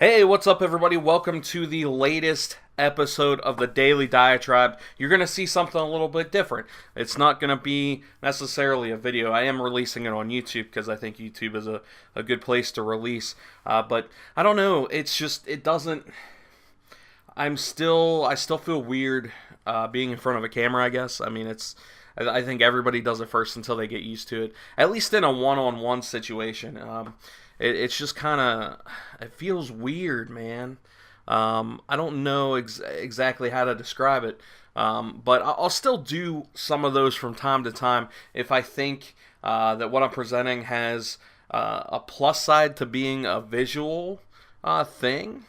Hey, what's up, everybody? Welcome to the latest episode of the Daily Diatribe. You're going to see something a little bit different. It's not going to be necessarily a video. I am releasing it on YouTube because I think YouTube is a good place to release. But I don't know. It's just, it doesn't... I still feel weird being in front of a camera, I guess. I mean, I think everybody does it first until they get used to it. At least in a one-on-one situation. It's just kind of, it feels weird, man. I don't know exactly how to describe it, but I'll still do some of those from time to time if I think that what I'm presenting has a plus side to being a visual thing,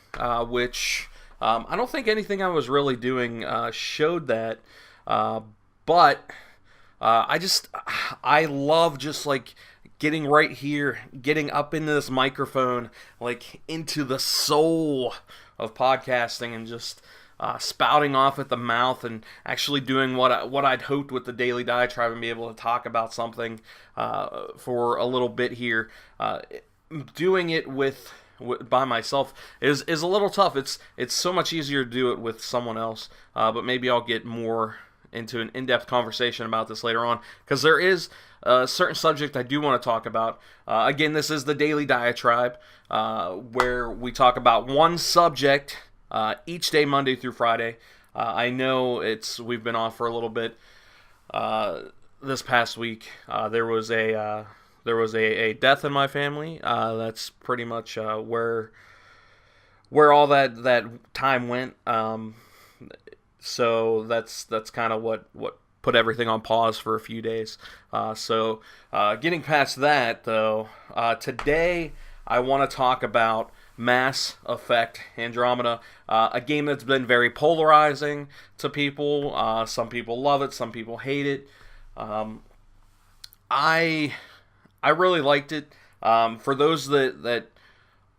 which I don't think anything I was really doing showed that, but I love just like getting right here, getting up into this microphone, like into the soul of podcasting, and just spouting off at the mouth and actually doing what I'd hoped with the Daily Diatribe and be able to talk about something for a little bit here. Doing it by myself is a little tough. It's so much easier to do it with someone else, but maybe I'll get more into an in-depth conversation about this later on, because there is a certain subject I do want to talk about. Again, this is the Daily Diatribe, where we talk about one subject each day, Monday through Friday. I know we've been off for a little bit this past week. There was a death in my family. That's pretty much where all that time went. So that's kind of what put everything on pause for a few days. So getting past that, though, today I want to talk about Mass Effect Andromeda, a game that's been very polarizing to people. Some people love it, some people hate it. I really liked it. For those that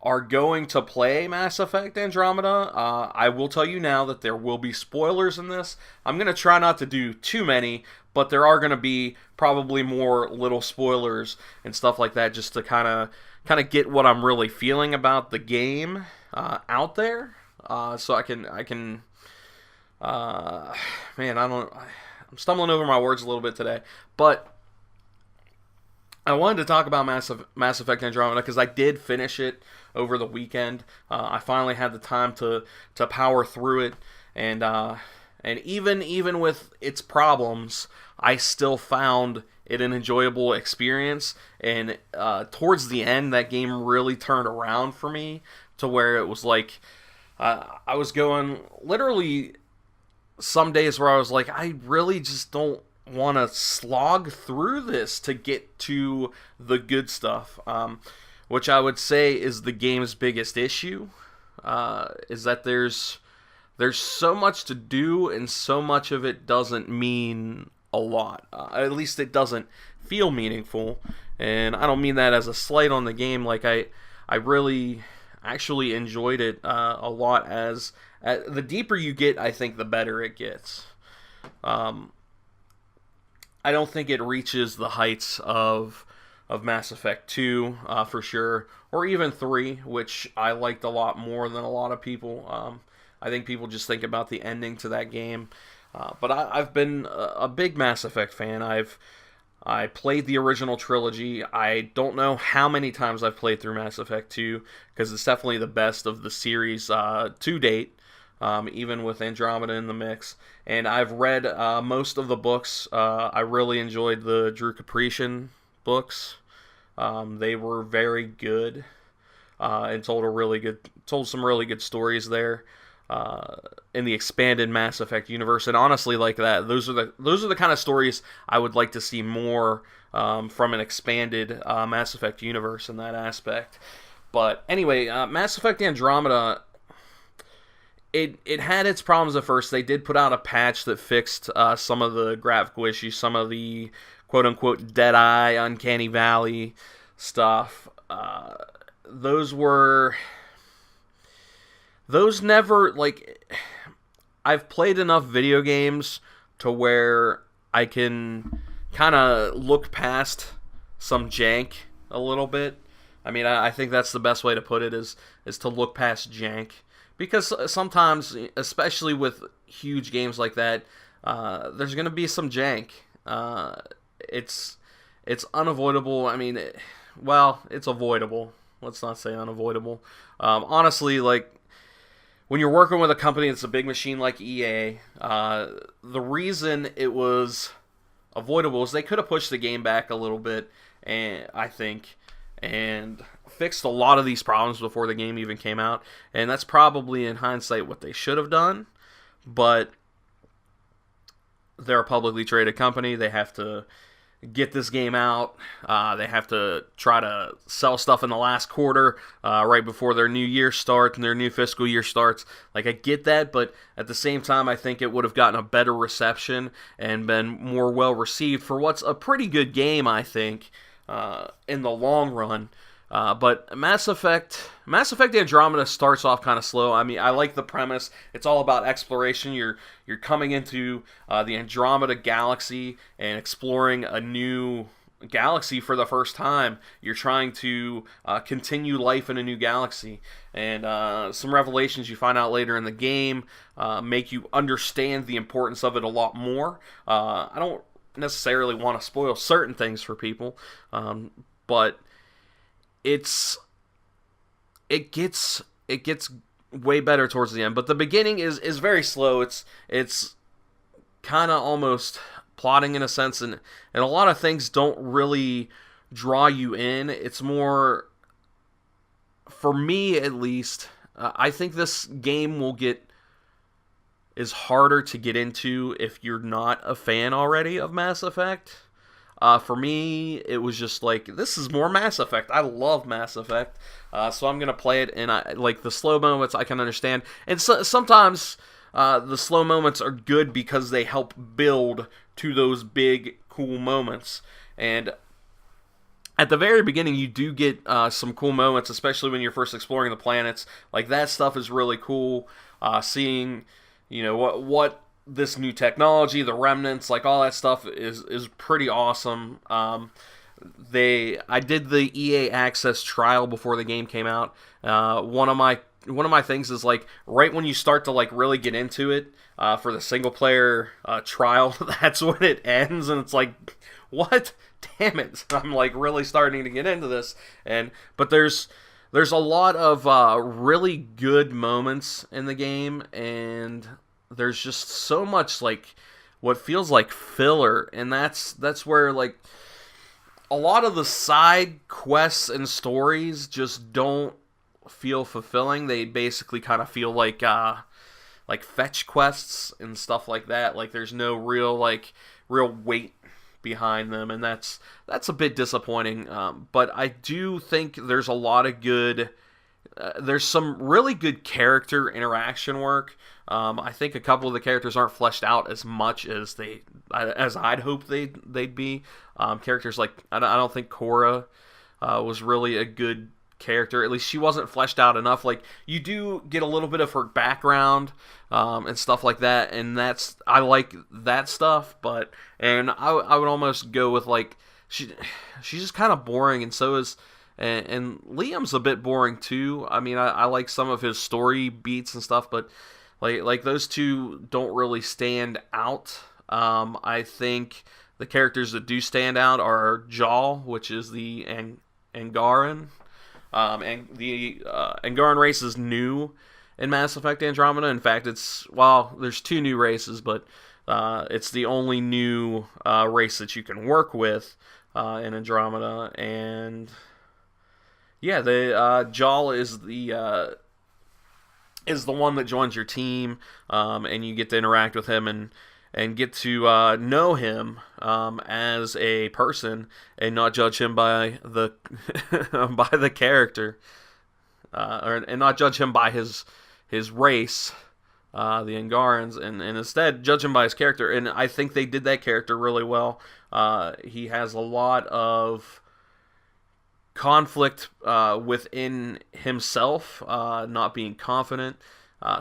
are going to play Mass Effect Andromeda, I will tell you now that there will be spoilers in this. I'm going to try not to do too many, but there are going to be probably more little spoilers and stuff like that, just to kind of get what I'm really feeling about the game out there. So I can man, I'm stumbling over my words a little bit today, but I wanted to talk about Mass Effect Andromeda because I did finish it over the weekend. I finally had the time to power through it, and even with its problems, I still found it an enjoyable experience. And towards the end, that game really turned around for me to where it was like I was going literally some days where I was like, I really just don't want to slog through this to get to the good stuff, which I would say is the game's biggest issue, is that there's so much to do, and so much of it doesn't mean a lot. At least it doesn't feel meaningful, and I don't mean that as a slight on the game. Like I really actually enjoyed it a lot. As the deeper you get, I think the better it gets. I don't think it reaches the heights of Mass Effect 2, for sure, or even 3, which I liked a lot more than a lot of people. I think people just think about the ending to that game. But I've been a big Mass Effect fan. I played the original trilogy. I don't know how many times I've played through Mass Effect 2, because it's definitely the best of the series to date. Even with Andromeda in the mix. And I've read most of the books. I really enjoyed the Drew Caprician books. They were very good, and told some really good stories there in the expanded Mass Effect universe. And honestly, like that, those are the kind of stories I would like to see more from an expanded Mass Effect universe in that aspect. But anyway, Mass Effect Andromeda, It had its problems at first. They did put out a patch that fixed some of the graphical issues, some of the quote-unquote Deadeye, Uncanny Valley stuff. Those never, like, I've played enough video games to where I can kind of look past some jank a little bit. I mean, I think that's the best way to put it is to look past jank, because sometimes, especially with huge games like that, there's going to be some jank. It's it's unavoidable. I mean, well, it's avoidable. Let's not say unavoidable. Honestly, like when you're working with a company that's a big machine like EA, the reason it was avoidable is they could have pushed the game back a little bit, and I think, and fixed a lot of these problems before the game even came out. And that's probably in hindsight what they should have done. But they're a publicly traded company. They have to get this game out. They have to try to sell stuff in the last quarter, right before their new year starts and their new fiscal year starts. Like, I get that, but at the same time, I think it would have gotten a better reception and been more well received for what's a pretty good game, I think, in the long run. But Mass Effect Andromeda starts off kind of slow. I mean, I like the premise. It's all about exploration. You're coming into the Andromeda galaxy and exploring a new galaxy for the first time. You're trying to continue life in a new galaxy. And some revelations you find out later in the game make you understand the importance of it a lot more. I don't necessarily want to spoil certain things for people, but it gets way better towards the end, but the beginning is very slow. It's kind of almost plotting in a sense, and a lot of things don't really draw you in. It's more, for me at least, I think this game is harder to get into if you're not a fan already of Mass Effect. For me, it was just like, this is more Mass Effect. I love Mass Effect, so I'm gonna play it. And I like the slow moments. I can understand, and sometimes the slow moments are good because they help build to those big, cool moments. And at the very beginning, you do get some cool moments, especially when you're first exploring the planets. Like, that stuff is really cool. Seeing, what this new technology, the remnants, like all that stuff is pretty awesome. I did the EA Access trial before the game came out. One of my things is, like, right when you start to, like, really get into it, for the single player trial, that's when it ends, and it's like, what? Damn it! I'm, like, really starting to get into this, but there's a lot of really good moments in the game, and there's just so much, like, what feels like filler, and that's where, like, a lot of the side quests and stories just don't feel fulfilling. They basically kind of feel like fetch quests and stuff like that. Like, there's no real weight behind them, and that's a bit disappointing. But I do think there's a lot of good. There's some really good character interaction work. I think a couple of the characters aren't fleshed out as much as I'd hope they'd be. Characters like, I don't think Cora was really a good character. At least she wasn't fleshed out enough. Like, you do get a little bit of her background and stuff like that, and I like that stuff. And I would almost go with, like, she's just kind of boring, and so is. And Liam's a bit boring too. I mean, I like some of his story beats and stuff, but like those two don't really stand out. I think the characters that do stand out are Jaal, which is the Angaran. And the Angaran race is new in Mass Effect Andromeda. In fact, there's two new races, but it's the only new race that you can work with in Andromeda. And yeah, the Jaal is the one that joins your team, and you get to interact with him and get to know him as a person and not judge him by the by the character, and not judge him by his race, the Angarans, and instead judge him by his character. And I think they did that character really well. He has a lot of conflict within himself, not being confident,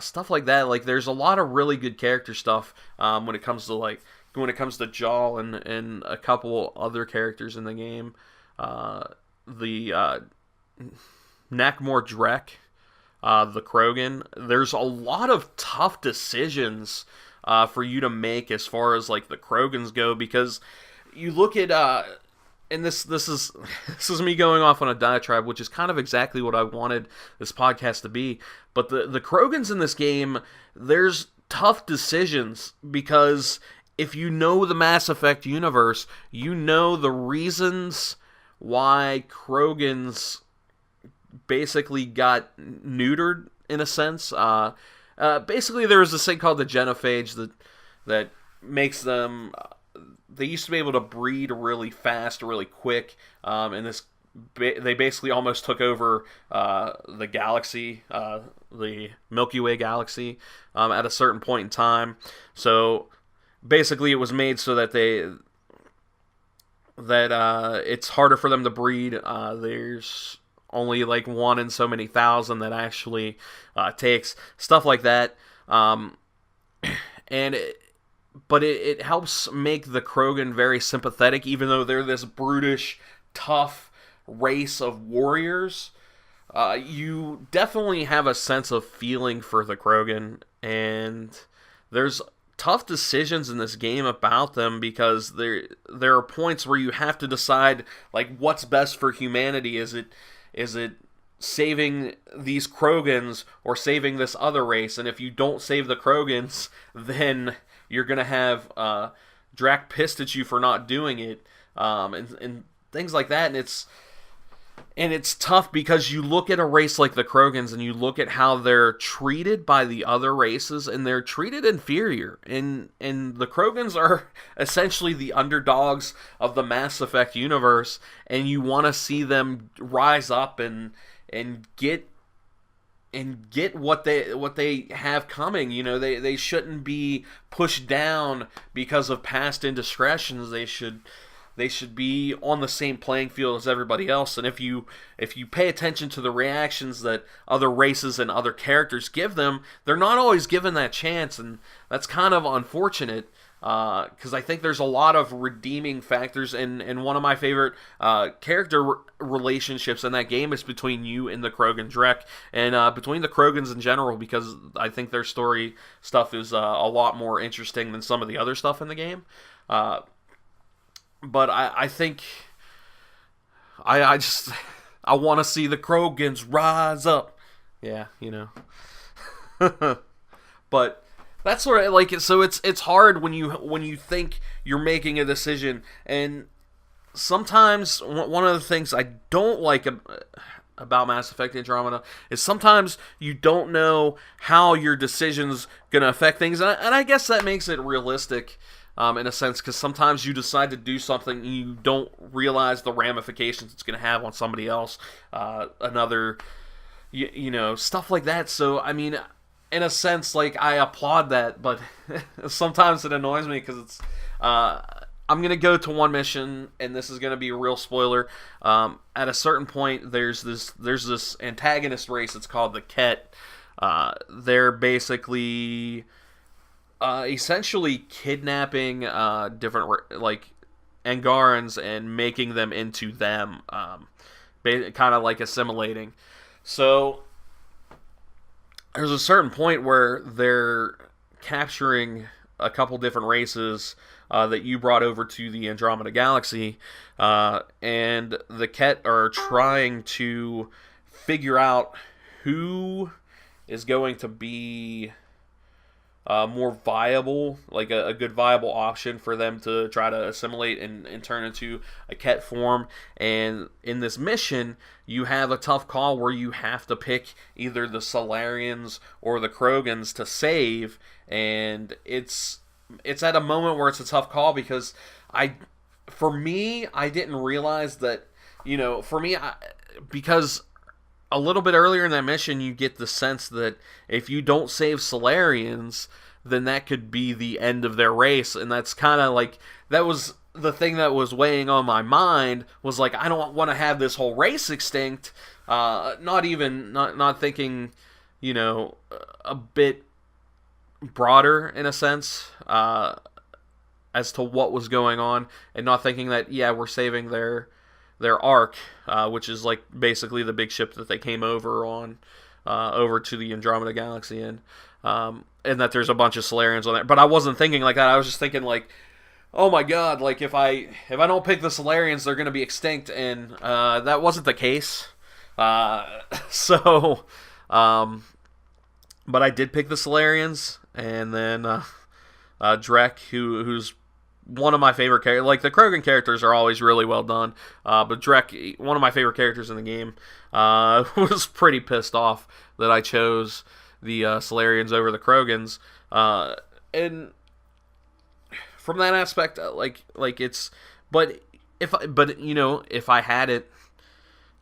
stuff like that. Like, there's a lot of really good character stuff when it comes to Jaal and a couple other characters in the game. The Nakmor Drek, the Krogan, there's a lot of tough decisions for you to make as far as like the Krogans go, because you look at and this is this is me going off on a diatribe, which is kind of exactly what I wanted this podcast to be. But the Krogans in this game, there's tough decisions, because if you know the Mass Effect universe, you know the reasons why Krogans basically got neutered in a sense. Basically, there was this thing called the genophage that makes them. They used to be able to breed really fast, really quick, and they basically almost took over the galaxy, the Milky Way galaxy, at a certain point in time. So basically, it was made so that it's harder for them to breed. There's only like 1 in so many thousand that actually takes, stuff like that. But it helps make the Krogan very sympathetic, even though they're this brutish, tough race of warriors. You definitely have a sense of feeling for the Krogan, and there's tough decisions in this game about them, because there are points where you have to decide like what's best for humanity. Is it saving these Krogans or saving this other race? And if you don't save the Krogans, then you're going to have Drak pissed at you for not doing it, and things like that. And it's tough, because you look at a race like the Krogans and you look at how they're treated by the other races, and they're treated inferior. And the Krogans are essentially the underdogs of the Mass Effect universe, and you want to see them rise up and get what they have coming. You know, they shouldn't be pushed down because of past indiscretions. They should be on the same playing field as everybody else. And if you pay attention to the reactions that other races and other characters give them, they're not always given that chance, and that's kind of unfortunate. Because I think there's a lot of redeeming factors, and one of my favorite character relationships in that game is between you and the Krogan Drek, and between the Krogans in general, because I think their story stuff is a lot more interesting than some of the other stuff in the game. But I think I want to see the Krogans rise up. Yeah, you know. But that's sort of like, so it's hard when you think you're making a decision, and sometimes one of the things I don't like about Mass Effect Andromeda is sometimes you don't know how your decision's gonna affect things, and I guess that makes it realistic in a sense, because sometimes you decide to do something and you don't realize the ramifications it's gonna have on somebody else, another, you know, stuff like that. So I mean, in a sense, like, I applaud that, but sometimes it annoys me, because it's I'm gonna go to one mission, and this is gonna be a real spoiler. At a certain point, there's this antagonist race. It's called the Ket. They're basically essentially kidnapping different like Angarans and making them into them, kind of like assimilating. So there's a certain point where they're capturing a couple different races that you brought over to the Andromeda Galaxy, and the Ket are trying to figure out who is going to be more viable, like a good viable option for them to try to assimilate and turn into a Ket form. And in this mission, you have a tough call where you have to pick either the Solarians or the Krogans to save, and it's at a moment where it's a tough call, because for me, I didn't realize that, you know, because a little bit earlier in that mission, you get the sense that if you don't save Solarians, then that could be the end of their race. And that's kind of like, that was the thing that was weighing on my mind, was like, I don't want to have this whole race extinct. Not thinking, you know, a bit broader in a sense, as to what was going on, and not thinking that, yeah, we're saving their their ark, which is like basically the big ship that they came over on, over to the Andromeda galaxy in, and that there's a bunch of Solarians on there. But I wasn't thinking like that. I was just thinking like, oh my god, like if I don't pick the Solarians, they're gonna be extinct, and that wasn't the case. So, but I did pick the Solarians, and then Drek, who's one of my favorite characters. Like, the Krogan characters are always really well done, but Drek, one of my favorite characters in the game, was pretty pissed off that I chose the Solarians over the Krogans, and from that aspect, like it's, but if I had it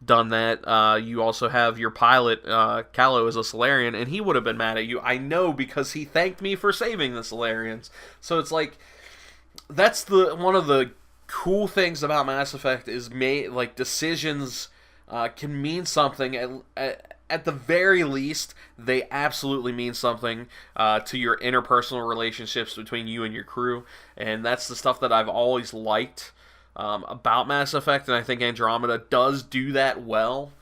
done that, you also have your pilot, Callow, as a Solarian, and he would have been mad at you. I know, because he thanked me for saving the Solarians. So it's like, that's one of the cool things about Mass Effect is decisions can mean something. At the very least, they absolutely mean something to your interpersonal relationships between you and your crew, and that's the stuff that I've always liked about Mass Effect, and I think Andromeda does do that well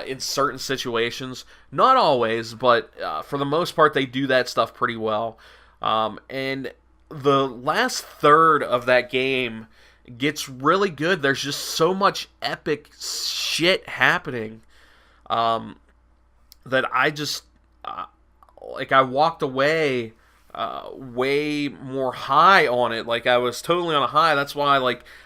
in certain situations. Not always, but for the most part, they do that stuff pretty well. And the last third of that game gets really good. There's just so much epic shit happening that I just I walked away way more high on it. Like, I was totally on a high. That's why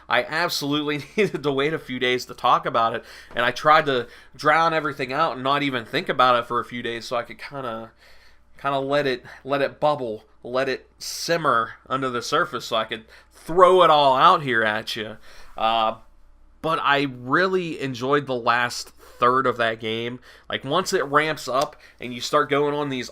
I absolutely needed to wait a few days to talk about it, and I tried to drown everything out and not even think about it for a few days so I could kind of let it bubble, let it simmer under the surface, so I could throw it all out here at you. But I really enjoyed the last third of that game. Like, once it ramps up and you start going on these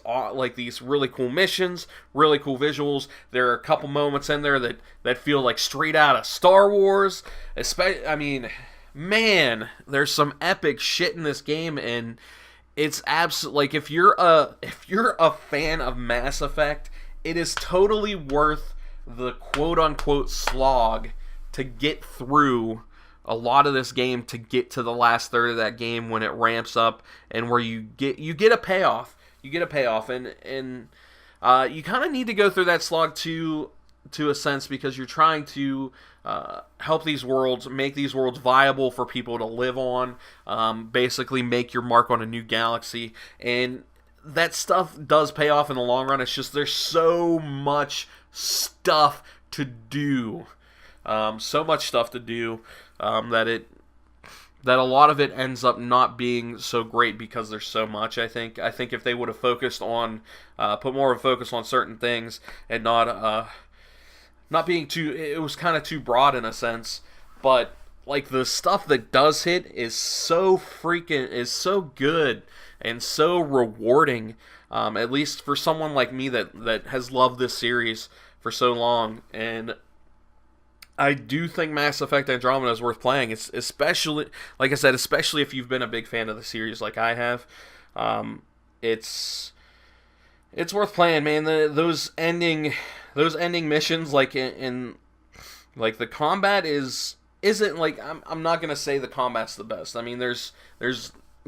really cool missions, really cool visuals, there are a couple moments in there that feel like straight out of Star Wars. I mean, man, there's some epic shit in this game, and it's absolutely, like, if you're a fan of Mass Effect, it is totally worth the quote-unquote slog to get through a lot of this game, to get to the last third of that game when it ramps up, and where you get a payoff. You get a payoff, and you kind of need to go through that slog to a sense, because you're trying to help these worlds, make these worlds viable for people to live on, basically make your mark on a new galaxy, and that stuff does pay off in the long run. It's just there's so much stuff to do. That a lot of it ends up not being so great because there's so much. I think if they would have focused on, put more of a focus on certain things, and not being too, it was kind of too broad in a sense, but like, the stuff that does hit is so good and so rewarding, at least for someone like me that has loved this series for so long. And I do think Mass Effect Andromeda is worth playing. It's especially, like I said, especially if you've been a big fan of the series like I have. It's worth playing, man. Those ending missions, like in like, the combat isn't like, I'm not gonna say the combat's the best. I mean, there's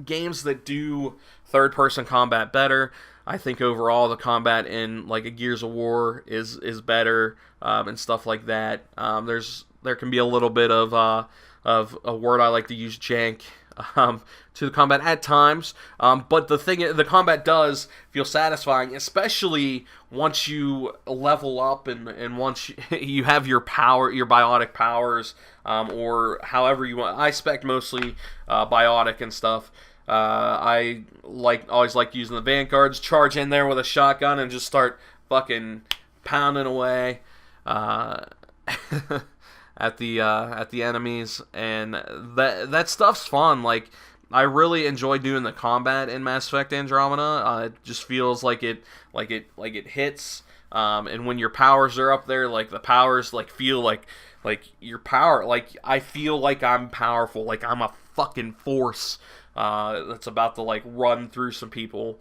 games that do third person combat better. I think overall the combat in like a Gears of War is better, and stuff like that. There can be a little bit of a word I like to use, jank, to the combat at times. But the combat does feel satisfying, especially once you level up and once you have your biotic powers, or however you want. I spec mostly biotic and stuff. I always like using the Vanguards, charge in there with a shotgun and just start fucking pounding away at the enemies, and that stuff's fun. Like, I really enjoy doing the combat in Mass Effect Andromeda. It just feels like it hits, and when your powers are up there, like, the powers feel like your power. Like, I feel like I'm powerful, like I'm a fucking force that's about to run through some people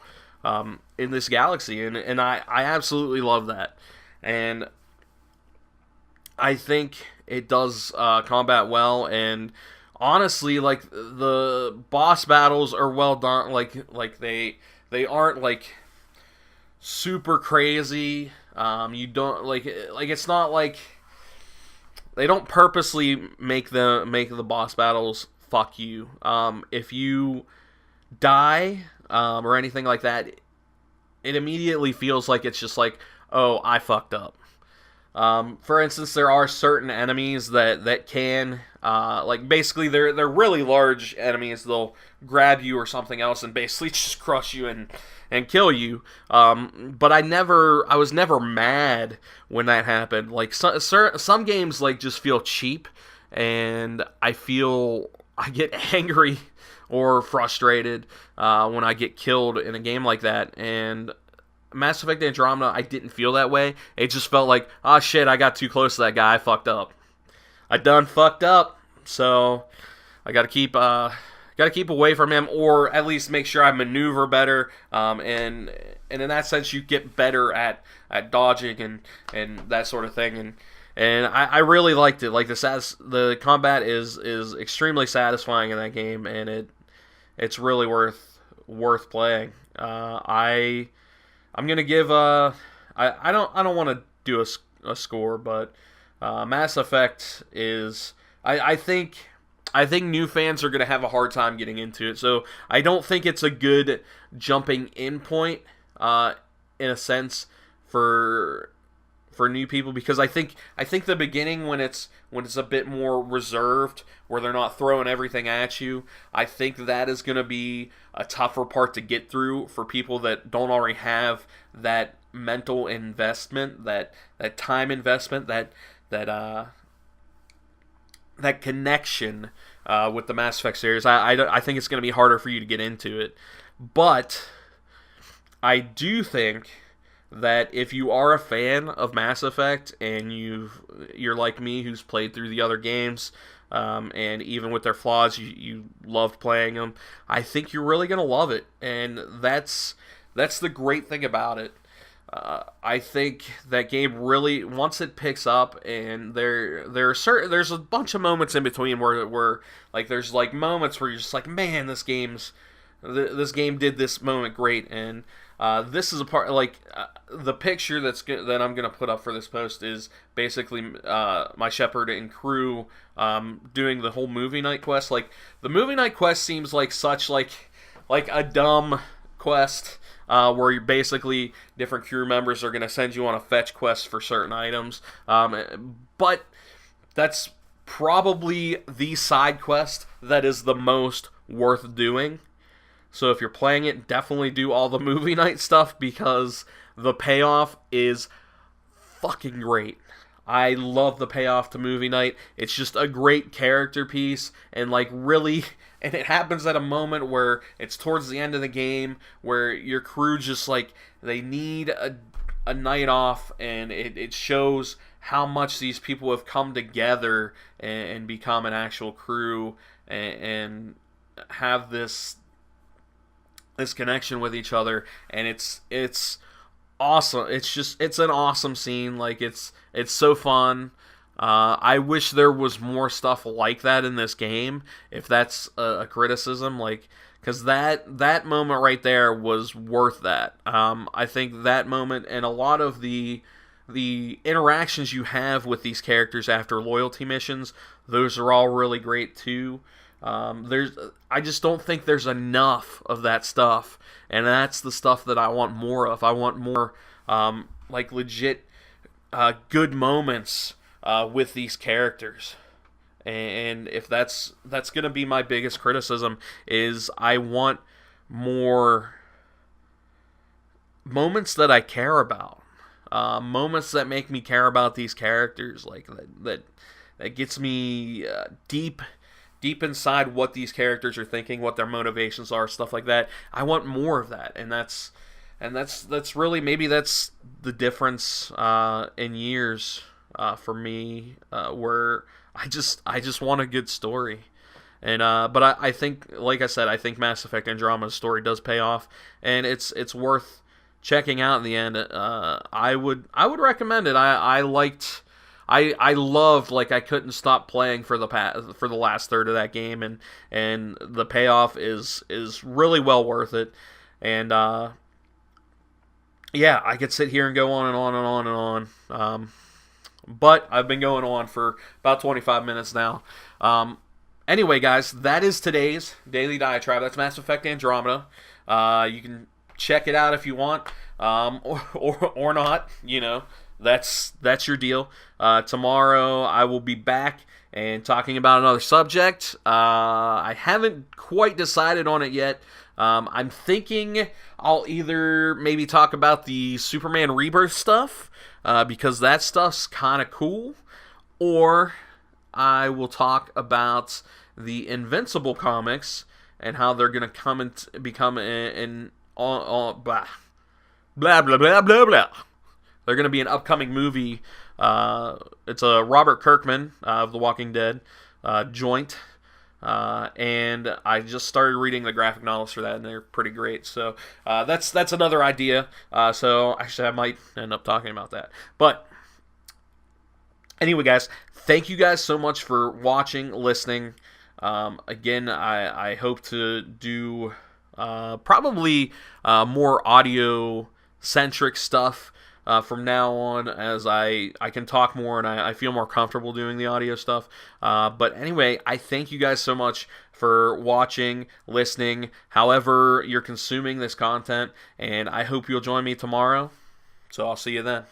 in this galaxy, and I absolutely love that, and I think it does combat well, and honestly, like the boss battles are well done. Like they aren't like super crazy. You don't like it's not like they don't purposely make the boss battles fuck you. If you die or anything like that, it immediately feels like it's just like, oh, I fucked up. For instance, there are certain enemies that can like basically they're really large enemies. They'll grab you or something else and basically just crush you and kill you. But I was never mad when that happened. Like some games like just feel cheap, and I get angry or frustrated when I get killed in a game like that. And Mass Effect Andromeda, I didn't feel that way. It just felt like, oh shit, I got too close to that guy. I fucked up. I done fucked up. So I gotta keep away from him, or at least make sure I maneuver better. And in that sense, you get better at dodging and that sort of thing. And I really liked it. Like the combat is extremely satisfying in that game, and it's really worth playing. I'm gonna give I don't want to do a score, but Mass Effect is I think new fans are gonna have a hard time getting into it. So I don't think it's a good jumping in point in a sense for new people, because I think the beginning, when it's a bit more reserved, where they're not throwing everything at you, I think that is going to be a tougher part to get through for people that don't already have that mental investment, that time investment, that connection with the Mass Effect series. I think it's going to be harder for you to get into it, but I do think that if you are a fan of Mass Effect and you're like me, who's played through the other games, and even with their flaws, you loved playing them, I think you're really gonna love it, and that's the great thing about it. I think that game really, once it picks up, and there's a bunch of moments in between where like there's like moments where you're just like, man, this game did this moment great. And this is a part, like the picture that I'm gonna put up for this post is basically my Shepard and crew doing the whole movie night quest. Like the movie night quest seems like such like a dumb quest, where you're basically different crew members are gonna send you on a fetch quest for certain items, but that's probably the side quest that is the most worth doing. So if you're playing it, definitely do all the movie night stuff, because the payoff is fucking great. I love the payoff to movie night. It's just a great character piece, and like really, and it happens at a moment where it's towards the end of the game, where your crew just like, they need a night off, and it shows how much these people have come together and become an actual crew, and have this connection with each other. And it's awesome. It's an awesome scene. Like it's so fun. I wish there was more stuff like that in this game, if that's a criticism, like, because that moment right there was worth that. I think that moment, and a lot of the interactions you have with these characters after loyalty missions, those are all really great too. I just don't think there's enough of that stuff, and that's the stuff that I want more of. I want more like legit good moments with these characters. And if that's gonna be my biggest criticism, is I want more moments that I care about, moments that make me care about these characters, like that gets me deep inside what these characters are thinking, what their motivations are, stuff like that. I want more of that, and that's really, maybe that's the difference in years for me, where I just want a good story. And but I think, like I said, I think Mass Effect Andromeda's story does pay off, and it's worth checking out in the end. I would recommend it. I liked I loved, like, I couldn't stop playing for the last third of that game, and the payoff is really well worth it. And yeah, I could sit here and go on and on and on and on. But I've been going on for about 25 minutes now. Anyway, guys, that is today's Daily Diatribe. That's Mass Effect Andromeda. You can check it out if you want, or not. You know, that's your deal. Tomorrow I will be back and talking about another subject. I haven't quite decided on it yet. I'm thinking I'll either maybe talk about the Superman Rebirth stuff, because that stuff's kind of cool, or I will talk about the Invincible comics and how they're going to come and become blah, blah, blah, blah, blah, blah. They're going to be an upcoming movie. It's a Robert Kirkman of The Walking Dead joint. And I just started reading the graphic novels for that, and they're pretty great. So that's another idea. So actually, I might end up talking about that. But anyway, guys, thank you guys so much for watching, listening. Again, I hope to do probably more audio-centric stuff from now on, as I can talk more and I feel more comfortable doing the audio stuff. But anyway, I thank you guys so much for watching, listening, however you're consuming this content, and I hope you'll join me tomorrow. So I'll see you then.